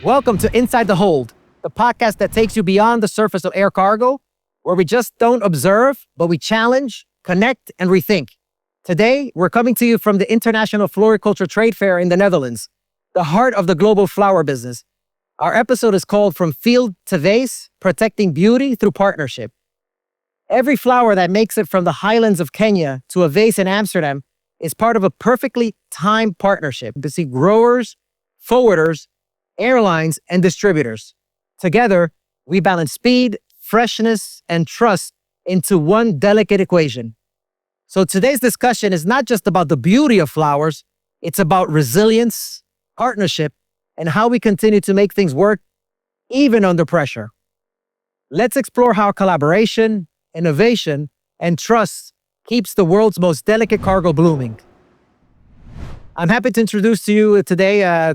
Welcome to Inside the Hold, the podcast that takes you beyond the surface of air cargo, where we just don't observe, but we challenge, connect, and rethink. Today, we're coming to you from the International Floriculture Trade Fair in the Netherlands, the heart of the global flower business. Our episode is called From Field to Vase, Protecting Beauty Through Partnership. Every flower that makes it from the highlands of Kenya to a vase in Amsterdam is part of a perfectly timed partnership between growers, forwarders, airlines, and distributors. Together, we balance speed, freshness, and trust into one delicate equation. So today's discussion is not just about the beauty of flowers, it's about resilience, partnership, and how we continue to make things work even under pressure. Let's explore how collaboration, innovation, and trust keeps the world's most delicate cargo blooming. I'm happy to introduce to you today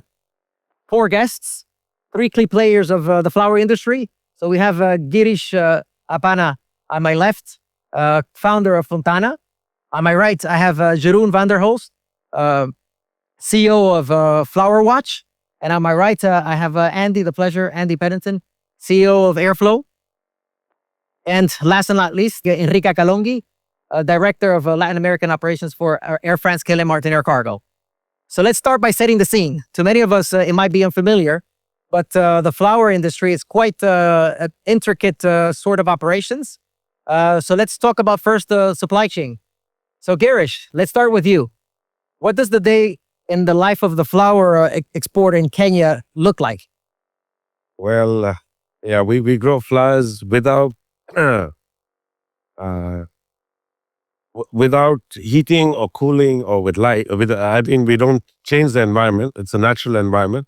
4 guests, 3 key players of the flower industry. So we have Girish Apana on my left, founder of Fontana. On my right, I have Jeroen van der Holst, CEO of Flower Watch. And on my right, I have Andy Pennington, CEO of Airflow. And last and not least, Enrica Calongi, Director of Latin American Operations for Air France-KLM Martin Air Cargo. So let's start by setting the scene. To many of us, it might be unfamiliar, but the flower industry is quite an intricate sort of operations. So let's talk about first the supply chain. So Girish, let's start with you. What does the day in the life of the flower exporter in Kenya look like? Well, we grow flowers without heating or cooling or with light. We don't change the environment. It's a natural environment.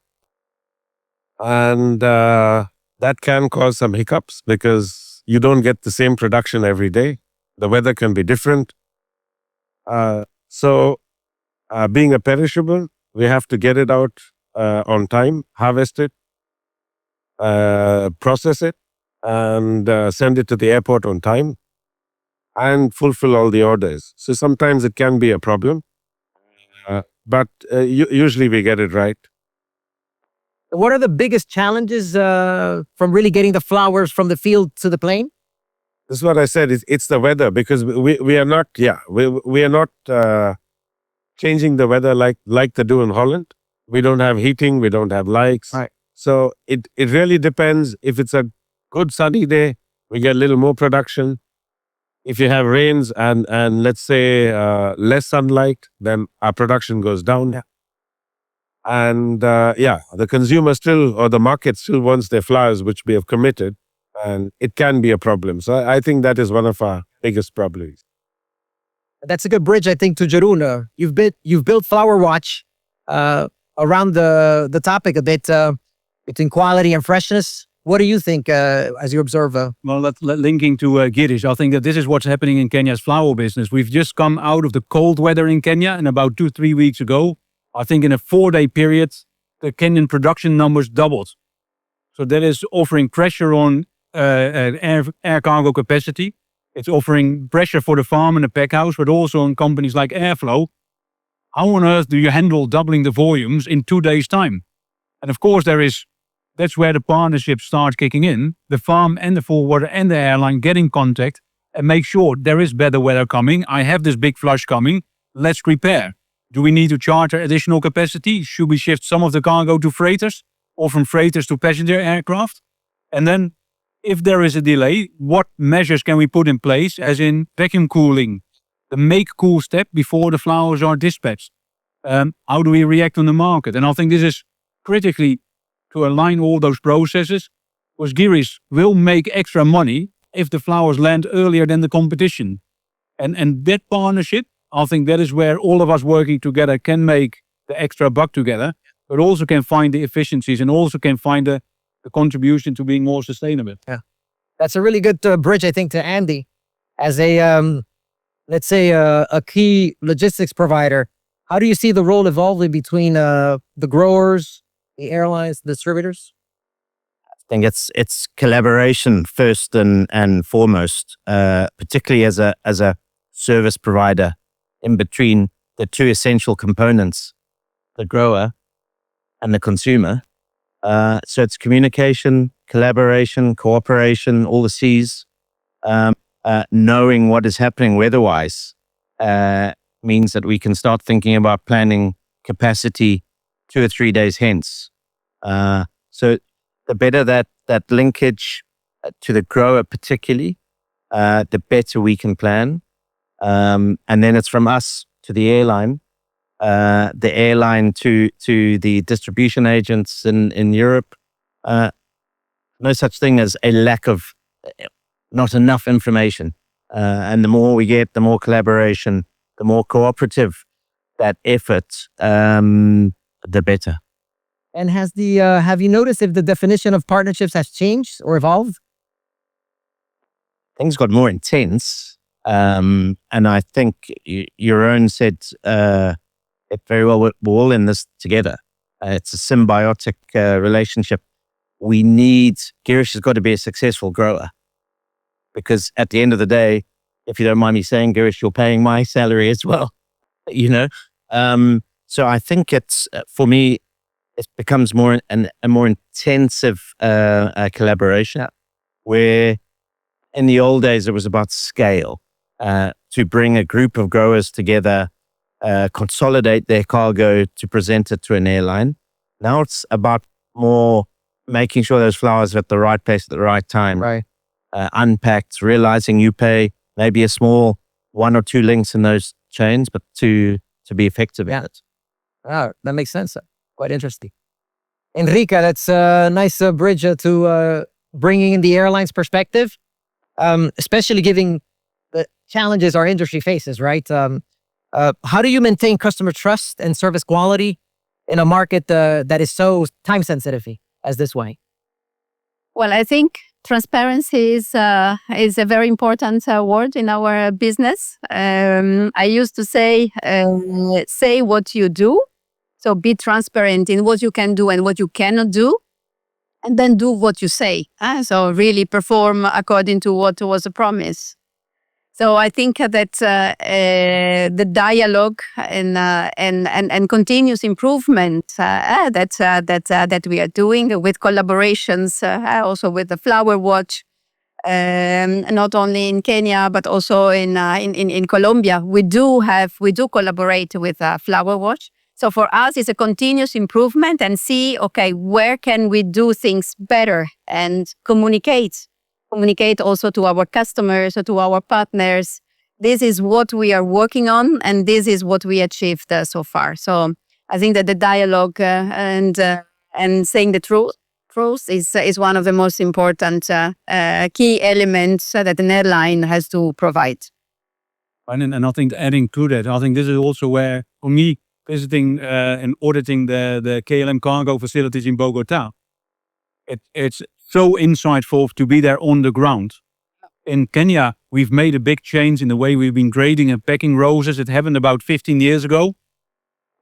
And that can cause some hiccups because you don't get the same production every day. The weather can be different. So being a perishable, we have to get it out on time, harvest it, process it, and send it to the airport on time and fulfill all the orders. So sometimes it can be a problem, but usually we get it right. What are the biggest challenges from really getting the flowers from the field to the plane? This is what I said. It's the weather because we are not changing the weather like they do in Holland. We don't have heating. We don't have lights. Right. So it really depends. If it's a good sunny day, we get a little more production. If you have rains and let's say less sunlight, then our production goes down. Yeah. And the consumer still, or the market still wants their flowers, which we have committed, and it can be a problem. So I think that is one of our biggest problems. That's a good bridge, I think, to Jeroen. You've built Flower Watch around the topic a bit between quality and freshness. What do you think as you observe? Well, linking to Girish, I think that this is what's happening in Kenya's flower business. We've just come out of the cold weather in Kenya, and about 2-3 weeks ago, I think in a 4-day period, the Kenyan production numbers doubled. So that is offering pressure on air cargo capacity. It's offering pressure for the farm and the pack house, but also on companies like Airflow. How on earth do you handle doubling the volumes in 2 days' time? And of course, that's where the partnership starts kicking in. The farm and the forwarder and the airline get in contact and make sure there is better weather coming. I have this big flush coming. Let's prepare. Do we need to charter additional capacity? Should we shift some of the cargo to freighters or from freighters to passenger aircraft? And then if there is a delay, what measures can we put in place, as in vacuum cooling, the make cool step before the flowers are dispatched? How do we react on the market? And I think this is critically to align all those processes, because Girish will make extra money if the flowers land earlier than the competition. And that partnership, I think that is where all of us working together can make the extra buck together, but also can find the efficiencies and also can find the contribution to being more sustainable. Yeah, that's a really good bridge, I think, to Andy. As a, let's say, a key logistics provider, how do you see the role evolving between the growers, the airlines, the distributors? I think it's collaboration first and foremost, particularly as a service provider in between the 2 essential components, the grower and the consumer. So it's communication, collaboration, cooperation, all the C's. Knowing what is happening weather-wise means that we can start thinking about planning capacity 2 or 3 days hence. So the better that linkage to the grower particularly, the better we can plan. And then it's from us to the airline to the distribution agents in Europe. No such thing as a lack of, not enough information. And the more we get, the more collaboration, the more cooperative that effort, the better. And have you noticed if the definition of partnerships has changed or evolved? Things got more intense. And I think your own said it very well. We're all in this together. It's a symbiotic relationship. Girish has got to be a successful grower, because at the end of the day, if you don't mind me saying, Girish, you're paying my salary as well, So I think it's, for me, it becomes a more intensive collaboration, where in the old days, it was about scale, to bring a group of growers together, consolidate their cargo to present it to an airline. Now it's about more making sure those flowers are at the right place at the right time, Right. Unpacked, realizing you pay maybe a small 1 or 2 links in those chains, but to be effective at it. Ah, that makes sense. Quite interesting. Enrique, that's a nice bridge to bringing in the airlines perspective, especially given the challenges our industry faces, right? How do you maintain customer trust and service quality in a market that is so time sensitive as this way? Well, I think transparency is a very important word in our business. I used to say what you do. So be transparent in what you can do and what you cannot do, and then do what you say. So really perform according to what was a promise. So I think that the dialogue and continuous improvement that we are doing with collaborations, also with the Flower Watch, not only in Kenya but also in Colombia, we do collaborate with Flower Watch. So for us, it's a continuous improvement and see, okay, where can we do things better and communicate also to our customers or to our partners. This is what we are working on, and this is what we achieved so far. So I think that the dialogue and saying the truth is one of the most important key elements that an airline has to provide. And I think adding to that, I think this is also where, for me, visiting and auditing the KLM cargo facilities in Bogota, it's so insightful to be there on the ground. In Kenya, we've made a big change in the way we've been grading and packing roses. It happened about 15 years ago.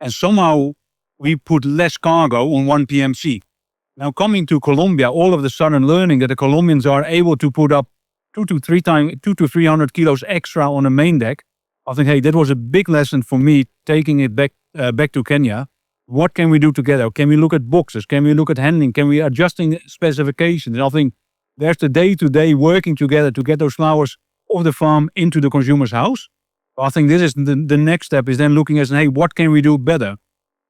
And somehow we put less cargo on one PMC. Now coming to Colombia, all of a sudden learning that the Colombians are able to put up 200 to 300 kilos extra on a main deck. I think, hey, that was a big lesson for me, taking it back to Kenya. What can we do together? Can we look at boxes? Can we look at handling? Can we adjusting specifications? And I think there's the day-to-day working together to get those flowers off the farm into the consumer's house. I think this is the next step, is then looking at, hey, what can we do better?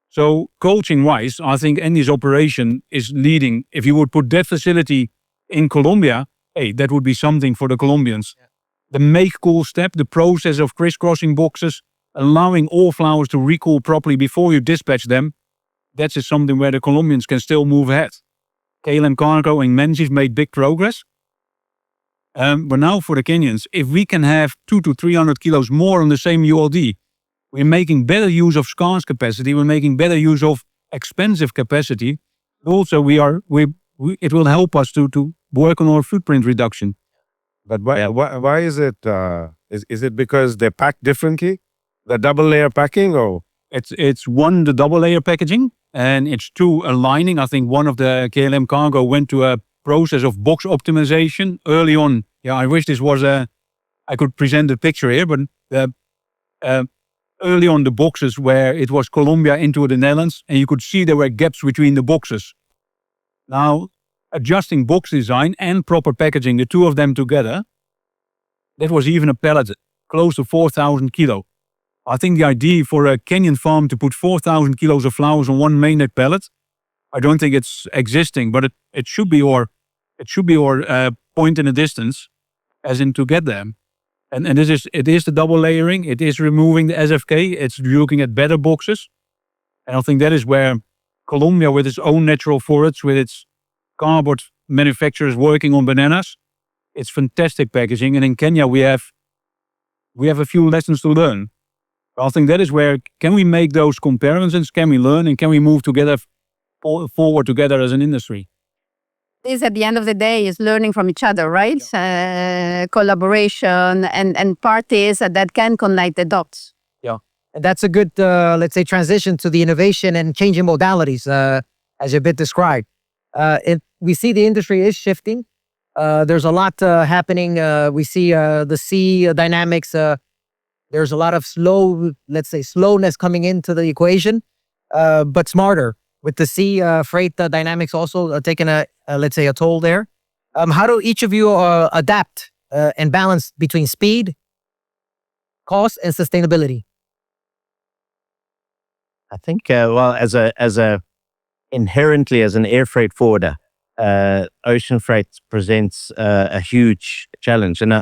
So coaching-wise, I think Andy's operation is leading. If you would put that facility in Colombia, hey, that would be something for the Colombians. Yeah. The make cool step, the process of crisscrossing boxes, allowing all flowers to recool properly before you dispatch them, that's just something where the Colombians can still move ahead. KLM Cargo and Menzies made big progress. But now for the Kenyans, if we can have 200 to 300 kilos more on the same ULD, we're making better use of scarce capacity, we're making better use of expensive capacity. Also, it will help us to work on our footprint reduction. But why is it? Is it because they're packed differently? The double layer packing, or it's one, the double layer packaging, and it's 2, aligning. I think one of the KLM Cargo went to a process of box optimization early on. Yeah, I wish this was I could present the picture here, but early on the boxes where it was Colombia into the Netherlands, and you could see there were gaps between the boxes. Now, adjusting box design and proper packaging, the two of them together, that was even a pallet close to 4,000 kilo. I think the idea for a Kenyan farm to put 4,000 kilos of flowers on one main net pallet, I don't think it's existing, but it should be our point in the distance, as in to get them. And it is the double layering. It is removing the SFK. It's looking at better boxes. And I think that is where Colombia, with its own natural forests, with its cardboard manufacturers working on bananas, it's fantastic packaging. And in Kenya, we have a few lessons to learn. I think that is where, can we make those comparisons? Can we learn and can we move together, forward together as an industry? This, at the end of the day, is learning from each other, right? Collaboration and parties that can connect the dots. Yeah. And that's a good, let's say, transition to the innovation and changing modalities, as you've been described. We see the industry is shifting. There's a lot happening. We see the sea dynamics. There's a lot of slowness coming into the equation, but smarter. With the sea freight dynamics also taking a toll there. How do each of you adapt and balance between speed, cost, and sustainability? I think, inherently as an air freight forwarder, ocean freight presents a huge challenge. In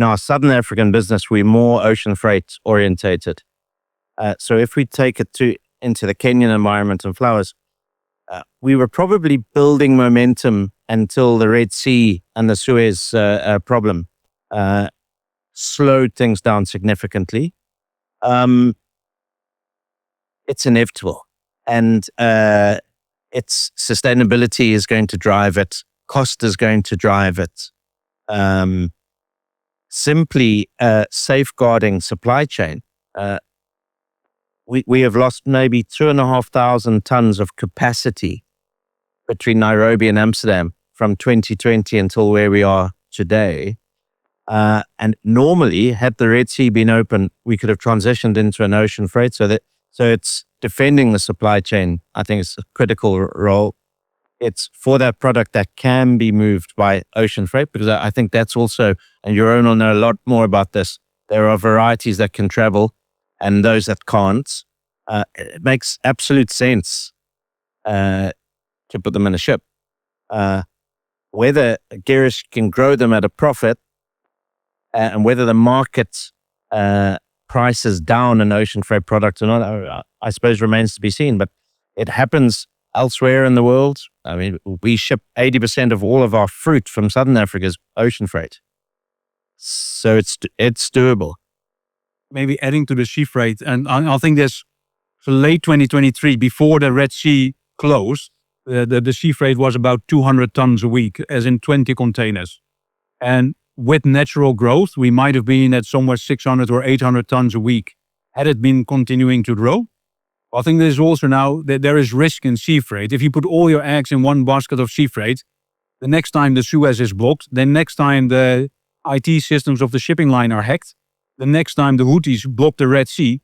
our Southern African business, we're more ocean freight orientated. So if we take it into the Kenyan environment and flowers, we were probably building momentum until the Red Sea and the Suez problem slowed things down significantly. It's inevitable. And its sustainability is going to drive it. Cost is going to drive it. Simply safeguarding supply chain. We have lost maybe 2,500 tons of capacity between Nairobi and Amsterdam from 2020 until where we are today. And normally, had the Red Sea been open, we could have transitioned into an ocean freight. So it's defending the supply chain. I think it's a critical role. It's for that product that can be moved by ocean freight, because I think that's also, and Jeroen will know a lot more about this, there are varieties that can travel and those that can't. It makes absolute sense to put them in a ship. Whether Girish can grow them at a profit and whether the market prices down an ocean freight product or not, I suppose remains to be seen. But it happens elsewhere in the world. I mean, we ship 80% of all of our fruit from Southern Africa's ocean freight. So it's doable. Maybe adding to the sea freight, and I think there's late 2023, before the Red Sea closed, the sea freight was about 200 tons a week, as in 20 containers. And with natural growth, we might have been at somewhere 600 or 800 tons a week, had it been continuing to grow. I think there's also now that there is risk in sea freight. If you put all your eggs in one basket of sea freight, the next time the Suez is blocked, then next time the IT systems of the shipping line are hacked, the next time the Houthis block the Red Sea,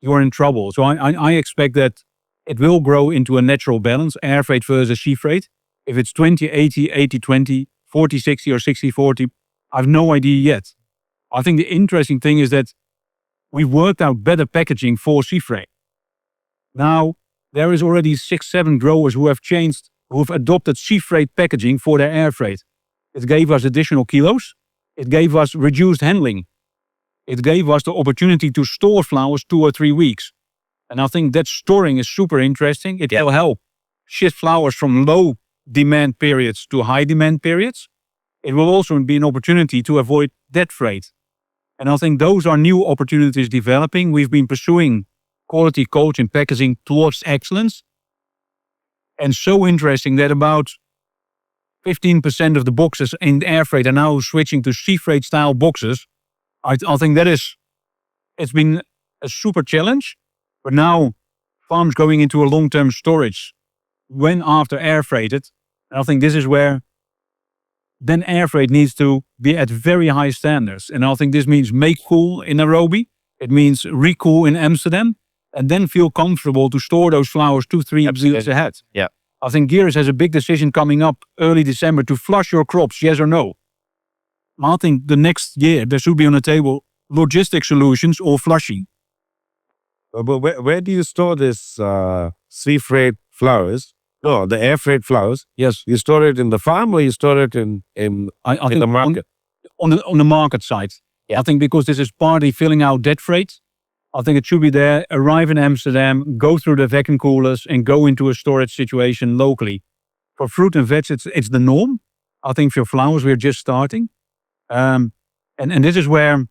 you're in trouble. So I expect that it will grow into a natural balance, air freight versus sea freight. If it's 20-80, 80-20, 40-60 or 60-40, I have no idea yet. I think the interesting thing is that we've worked out better packaging for sea freight. Now, there is already 6-7 growers who have adopted sea freight packaging for their air freight. It gave us additional kilos. It gave us reduced handling. It gave us the opportunity to store flowers 2 or 3 weeks. And I think that storing is super interesting. It will help shift flowers from low demand periods to high demand periods. It will also be an opportunity to avoid dead freight. And I think those are new opportunities developing. We've been pursuing quality coach and packaging towards excellence. And so interesting that about 15% of the boxes in air freight are now switching to sea freight style boxes. I think it's been a super challenge, but now farms going into a long-term storage when after air freighted. And I think this is where then air freight needs to be at very high standards. And I think this means make cool in Nairobi. It means recool in Amsterdam, and then feel comfortable to store those flowers 2-3 years ahead. Yeah. I think Girish has a big decision coming up early December to flush your crops, yes or no. I think the next year there should be on the table logistic solutions or flushing. But where do you store this sea freight flowers? No, the air freight flowers. Yes, You store it in the farm or you store it in I think the market? on the market side. Yeah. I think because this is partly filling out dead freight, I think it should be there, arrive in Amsterdam, go through the vacuum coolers and go into a storage situation locally. For fruit and veg, it's the norm. I think for flowers, we're just starting. And this is where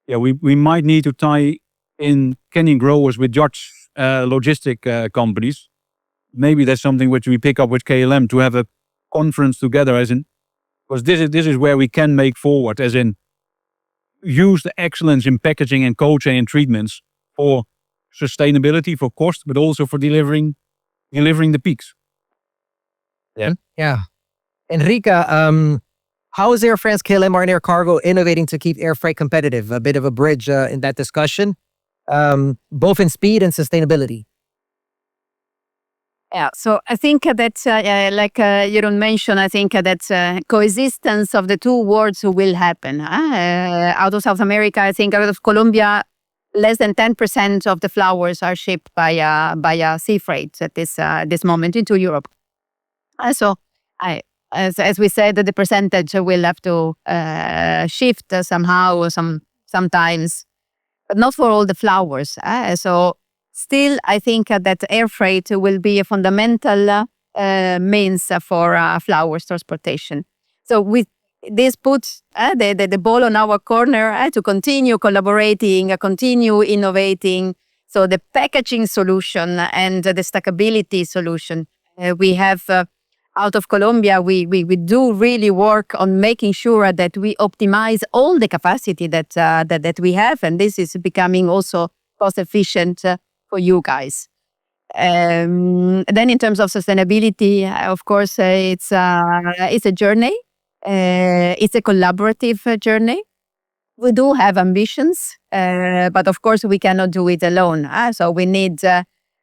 we might need to tie in Kenyan growers with Dutch logistic companies. Maybe that's something which we pick up with KLM to have a conference together, as in, because this is where we can make forward, as in use the excellence in packaging and cold chain and treatments for sustainability, for cost, but also for delivering the peaks. Yeah. Enrica, how is Air France, KLM, and Air Cargo innovating to keep air freight competitive? A bit of a bridge in that discussion, both in speed and sustainability. Yeah, so I think that, like Jeroen mentioned, I think that coexistence of the two worlds will happen. Out of South America, I think out of Colombia, less than 10% of the flowers are shipped by sea freight at this moment into Europe. So, as we said, the percentage will have to shift somehow, sometimes, but not for all the flowers. So. Still, I think that air freight will be a fundamental means for flowers transportation. So with this puts the ball on our corner to continue collaborating, continue innovating. So the packaging solution and the stackability solution we have out of Colombia, we do really work on making sure that we optimize all the capacity that we have, and this is becoming also cost efficient for you guys. Then in terms of sustainability, of course, it's a journey. It's a collaborative journey. We do have ambitions, but of course we cannot do it alone. So we need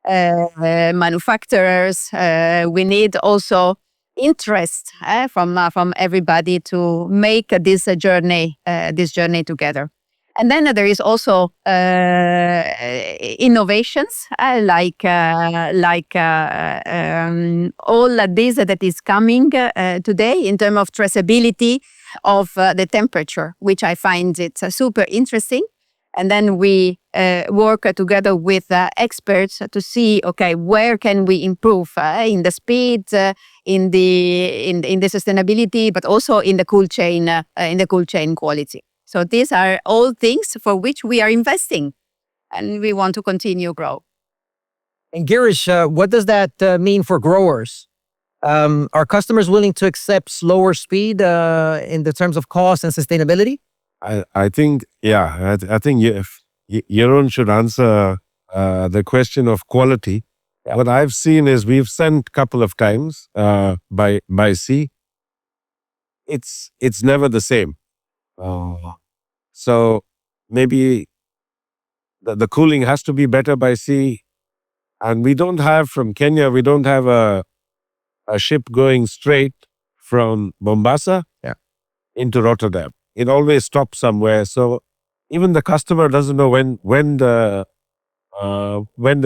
manufacturers. We need also interest from everybody to make this journey together. And then there is also innovations like all this that is coming today in terms of traceability of the temperature, which I find it super interesting. And then we work together with experts to see, okay, where can we improve in the speed, in the sustainability, but also in the cool chain quality. So these are all things for which we are investing, and we want to continue grow. And Girish, what does that mean for growers? Are customers willing to accept slower speed in the terms of cost and sustainability? I think, I think Jeroen should answer the question of quality. Yeah. What I've seen is we've sent a couple of times by sea. It's never the same. So maybe the cooling has to be better by sea. And we don't have from Kenya, we don't have a ship going straight from Mombasa into Rotterdam. It always stops somewhere. So even the customer doesn't know when the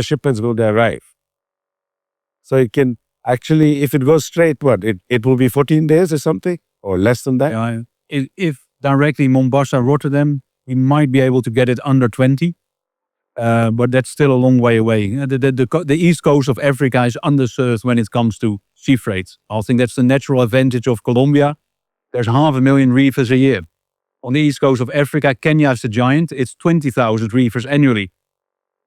shipment's going to arrive. So it can actually, if it goes straight, it will be 14 days or something, or less than that. Yeah, if directly Mombasa, Rotterdam, we might be able to get it under 20. But that's still a long way away. The east coast of Africa is underserved when it comes to sea freight. I think that's the natural advantage of Colombia. There's 500,000 reefers a year. On the east coast of Africa, Kenya is the giant. It's 20,000 reefers annually.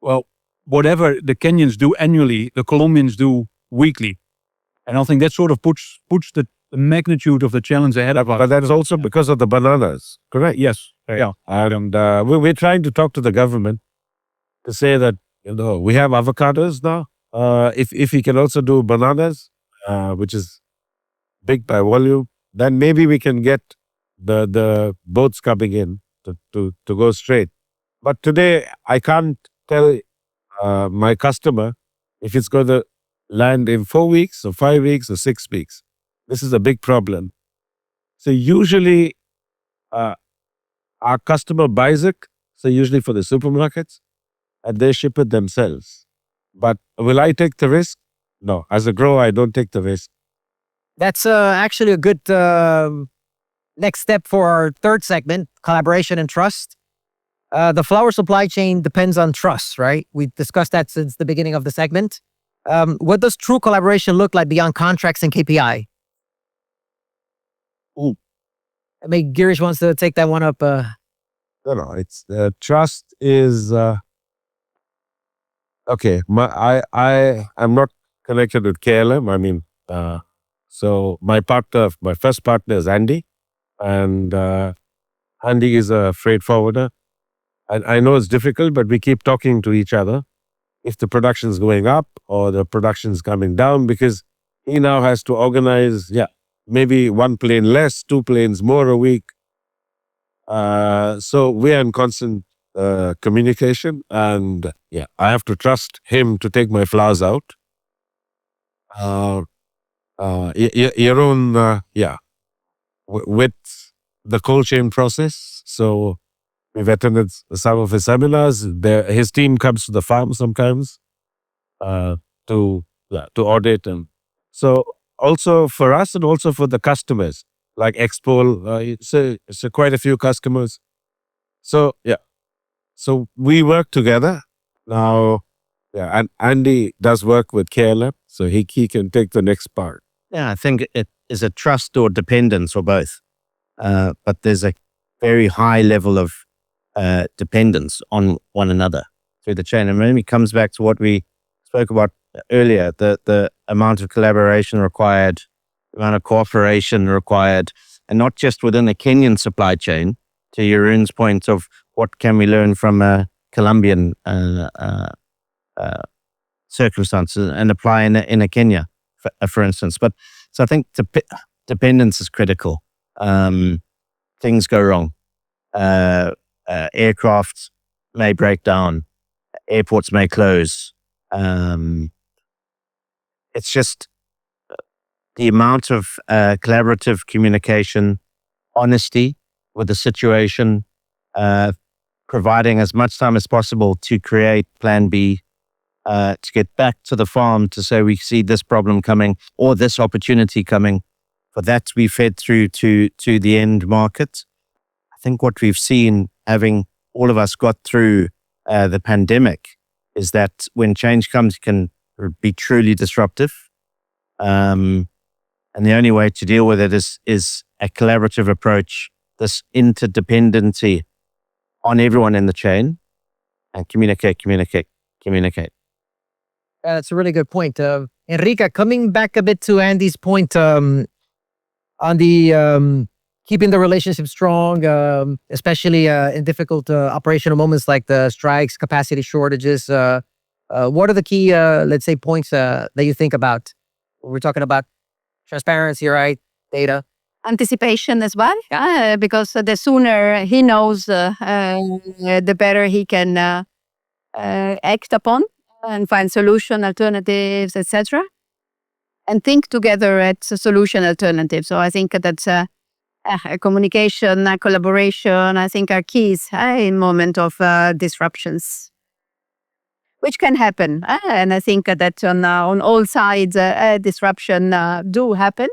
Well, whatever the Kenyans do annually, the Colombians do weekly. And I think that sort of puts the magnitude of the challenge ahead of us. But that is also because of the bananas, correct? Yes. Right. Yeah. And we're trying to talk to the government to say that, we have avocados now. If we can also do bananas, which is big by volume, then maybe we can get the boats coming in to go straight. But today I can't tell my customer if it's going to land in 4 weeks or 5 weeks or 6 weeks. This is a big problem. So usually our customer buys it, so usually for the supermarkets, and they ship it themselves. But will I take the risk? No. As a grower, I don't take the risk. That's actually a good next step for our third segment, collaboration and trust. The flower supply chain depends on trust, right? We've discussed that since the beginning of the segment. What does true collaboration look like beyond contracts and KPI? I mean, Girish wants to take that one up. No. It's trust is okay. I am not connected with KLM. I mean, so my first partner is Andy, and Andy is a freight forwarder. And I know it's difficult, but we keep talking to each other if the production is going up or the production is coming down, because he now has to organize, maybe 1 plane less, 2 planes more a week. So we are in constant communication, and I have to trust him to take my flowers out. With the cold chain process. So we've attended some of his seminars. His team comes to the farm sometimes to audit, and so also for us and also for the customers like Expo. It's quite a few customers. So so we work together now. And Andy does work with KLM, so he can take the next part. Yeah, I think it is a trust or dependence or both. But there's a very high level of dependence on one another through the chain. And maybe it comes back to what we spoke about earlier, the amount of collaboration required, the amount of cooperation required, and not just within the Kenyan supply chain, to Jeroen's point of what can we learn from a Colombian circumstances and apply in a Kenya, for instance. But so I think dependence is critical. Things go wrong. Aircraft may break down. Airports may close. It's just the amount of collaborative communication, honesty with the situation, providing as much time as possible to create plan B, to get back to the farm to say we see this problem coming or this opportunity coming, for that to be fed through to the end market. I think what we've seen, having all of us got through the pandemic, is that when change comes, it can be truly disruptive. And the only way to deal with it is a collaborative approach, this interdependency on everyone in the chain, and communicate. That's a really good point. Enrique, coming back a bit to Andy's point on the keeping the relationship strong, especially in difficult operational moments like the strikes, capacity shortages. What are the key, let's say, points that you think about? We're talking about transparency, right? Data. Anticipation as well, because the sooner he knows, the better he can act upon and find solution alternatives, etc. And think together at solution alternatives. So I think that's communication, collaboration, I think are keys in moment of disruptions, which can happen. And I think that on all sides, disruption do happen.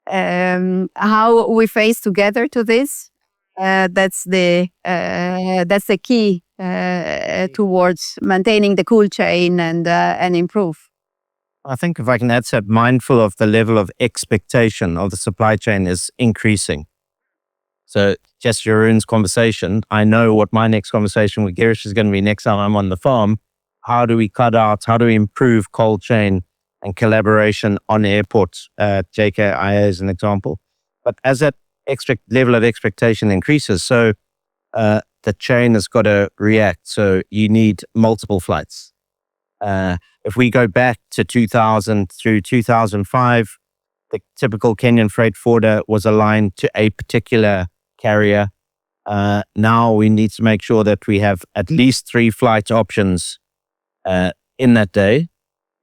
How we face together to this, that's the key towards maintaining the cool chain and improve. I think if I can add to that, mindful of the level of expectation of the supply chain is increasing. So just Jeroen's conversation, I know what my next conversation with Girish is going to be next time I'm on the farm. How do we cut out, how do we improve cold chain and collaboration on airports? JKIA is an example. But as that level of expectation increases, so the chain has got to react. So you need multiple flights. If we go back to 2000 through 2005, the typical Kenyan freight forwarder was aligned to a particular carrier. Now we need to make sure that we have at least 3 flight options in that day,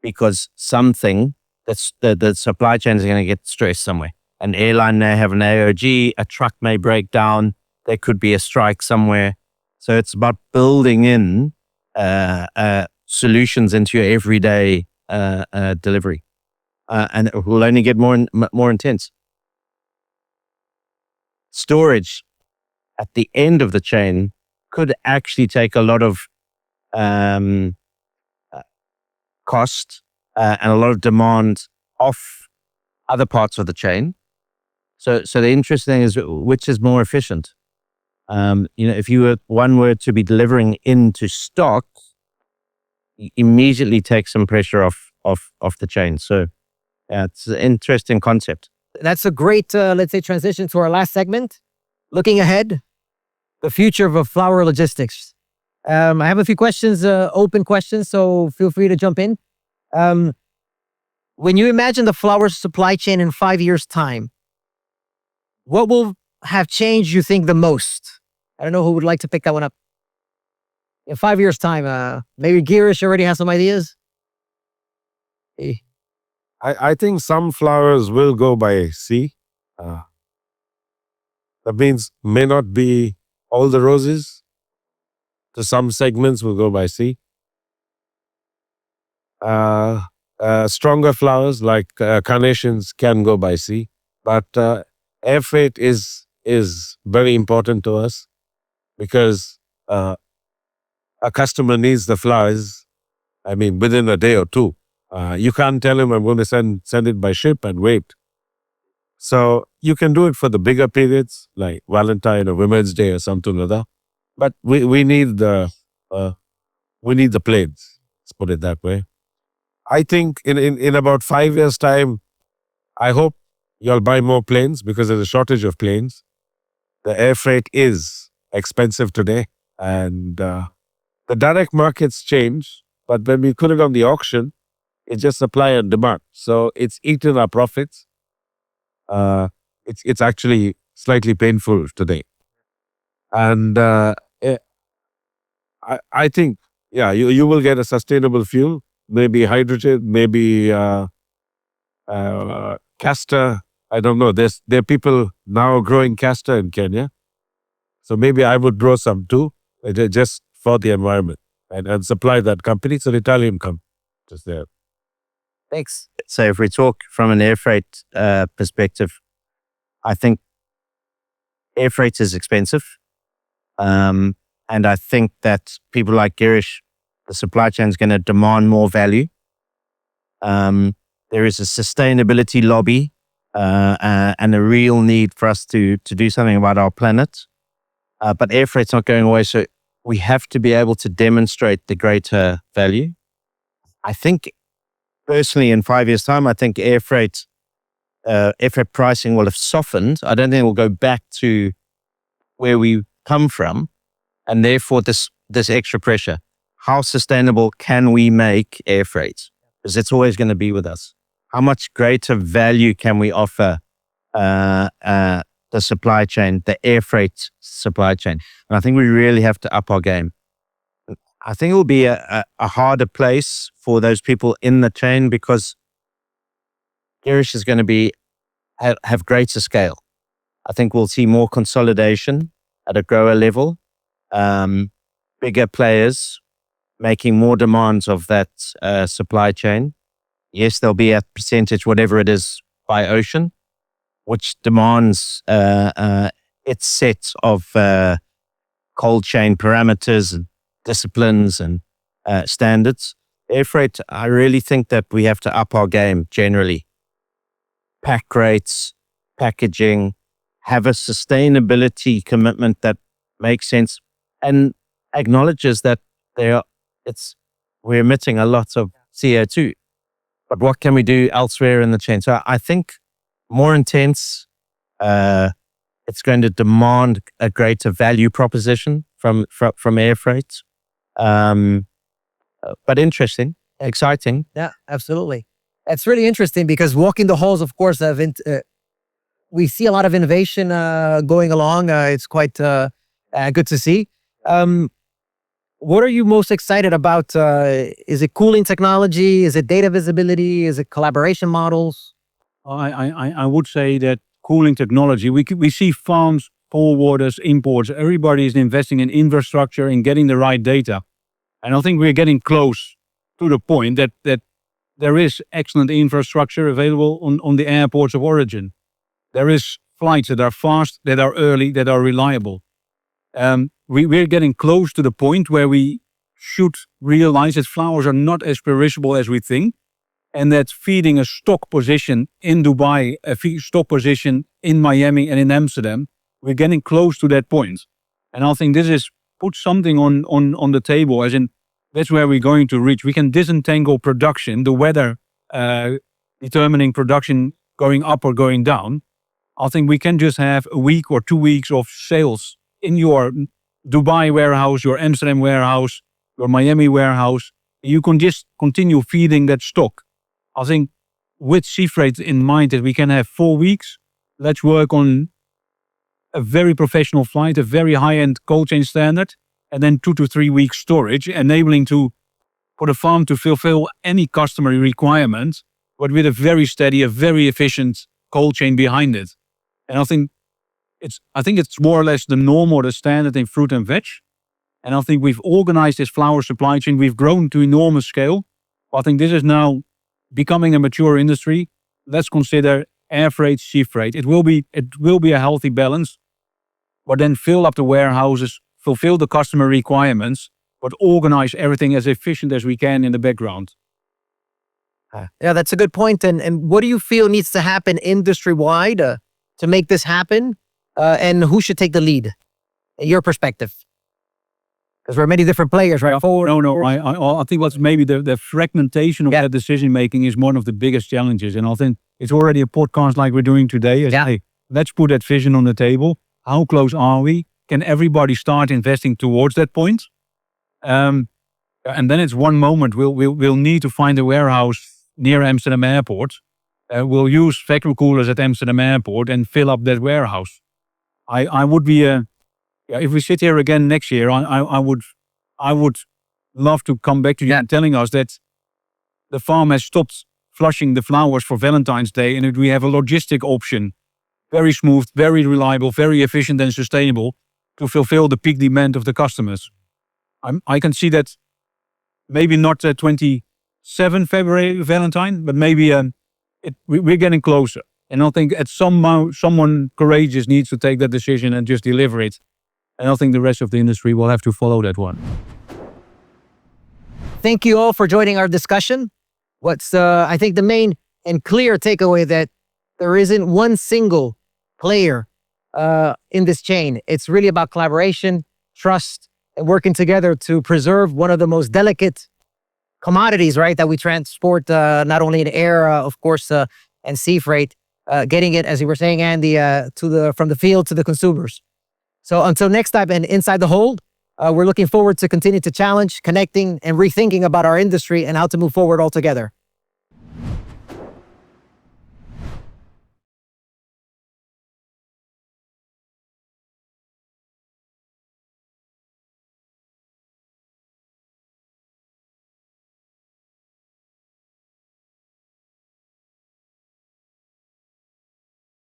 because something the supply chain is going to get stressed somewhere. An airline may have an AOG, a truck may break down, there could be a strike somewhere. So it's about building in solutions into your everyday delivery, and it will only get more intense. Storage at the end of the chain could actually take a lot of cost and a lot of demand off other parts of the chain. So the interesting thing is, which is more efficient? If one were to be delivering into stock, you immediately take some pressure off the chain. So yeah, it's an interesting concept. That's a great, let's say, transition to our last segment. Looking ahead, the future of flower logistics. I have a few questions, open questions, so feel free to jump in. When you imagine the flower supply chain in 5 years' time, what will have changed, you think, the most? I don't know who would like to pick that one up. In 5 years' time, maybe Girish already has some ideas. I think some flowers will go by sea. That means may not be all the roses. So some segments will go by sea. Stronger flowers like carnations can go by sea, but air freight is very important to us because a customer needs the flowers. I mean, within a day or two. You can't tell him I'm going to send it by ship and wait. So you can do it for the bigger periods like Valentine or Women's Day or something like that. But we need the planes. Let's put it that way. I think in about 5 years' time, I hope you'll buy more planes because there's a shortage of planes. The air freight is expensive today, and the direct markets change. But when we put it on the auction, it's just supply and demand. So it's eaten our profits. It's actually slightly painful today. And I think, you will get a sustainable fuel, maybe hydrogen, maybe castor. I don't know. There are people now growing castor in Kenya. So maybe I would grow some too, just for the environment and supply that company. It's an Italian company just there. Thanks. So if we talk from an air freight perspective, I think air freight is expensive. And I think that people like Girish, the supply chain is going to demand more value. There is a sustainability lobby and a real need for us to do something about our planet. But air freight's not going away. So we have to be able to demonstrate the greater value. I think personally in 5 years' time, I think air freight pricing will have softened. I don't think it will go back to where we come from. And therefore this extra pressure. How sustainable can we make air freight? Because it's always going to be with us. How much greater value can we offer the supply chain, the air freight supply chain? And I think we really have to up our game. I think it will be a harder place for those people in the chain because Girish is going to have greater scale. I think we'll see more consolidation at a grower level, bigger players making more demands of that supply chain. Yes, there'll be a percentage, whatever it is, by ocean, which demands its set of cold chain parameters and disciplines and standards. Air freight, I really think that we have to up our game generally. Pack rates, packaging, have a sustainability commitment that makes sense and acknowledges that we're emitting a lot of CO2. But what can we do elsewhere in the chain? So I think more intense, it's going to demand a greater value proposition from air freight. But interesting, exciting. Yeah, absolutely. It's really interesting because walking the halls, of course, we see a lot of innovation going along. It's quite good to see. What are you most excited about? Is it cooling technology? Is it data visibility? Is it collaboration models? I would say that cooling technology, we see farms, forwarders, imports, everybody is investing in infrastructure and getting the right data. And I think we're getting close to the point that there is excellent infrastructure available on the airports of origin. There is flights that are fast, that are early, that are reliable. We're getting close to the point where we should realize that flowers are not as perishable as we think, and that feeding a stock position in Dubai, a stock position in Miami and in Amsterdam, we're getting close to that point. And I think this is put something on the table, as in that's where we're going to reach. We can disentangle production, the weather determining production going up or going down. I think we can just have a week or 2 weeks of sales in your Dubai warehouse, your Amsterdam warehouse, your Miami warehouse. You can just continue feeding that stock. I think with sea freight in mind that we can have 4 weeks, let's work on a very professional flight, a very high-end cold chain standard, and then 2 to 3 weeks storage, enabling for the farm to fulfill any customer requirement, but with a very steady, a very efficient cold chain behind it. And I think it's more or less the norm or the standard in fruit and veg. And I think we've organized this flower supply chain. We've grown to enormous scale. I think this is now becoming a mature industry. Let's consider air freight, sea freight. It will be a healthy balance, but then fill up the warehouses, fulfill the customer requirements, but organize everything as efficient as we can in the background. Yeah, that's a good point. And what do you feel needs to happen industry-wide to make this happen? And who should take the lead, in your perspective? Because there are many different players, right? I think what's maybe the fragmentation of that decision-making is one of the biggest challenges. And I think it's already a podcast like we're doing today. Hey, let's put that vision on the table. How close are we? Can everybody start investing towards that point? And then it's one moment. We'll need to find a warehouse near Amsterdam Airport. We'll use vacuum coolers at Amsterdam Airport and fill up that warehouse. I would be if we sit here again next year, I would love to come back to you telling us that the farm has stopped flushing the flowers for Valentine's Day, and that we have a logistic option, very smooth, very reliable, very efficient and sustainable, to fulfill the peak demand of the customers. I can see that maybe not 27 February Valentine, but maybe we're getting closer. And I think at someone courageous needs to take that decision and just deliver it. And I think the rest of the industry will have to follow that one. Thank you all for joining our discussion. What's, I think, the main and clear takeaway that there isn't one single player in this chain. It's really about collaboration, trust, and working together to preserve one of the most delicate commodities, right, that we transport, not only in air, of course, and sea freight, getting it, as you were saying, Andy, from the field to the consumers. So until next time, and Inside the Hold, we're looking forward to continue to challenge, connecting, and rethinking about our industry and how to move forward all together.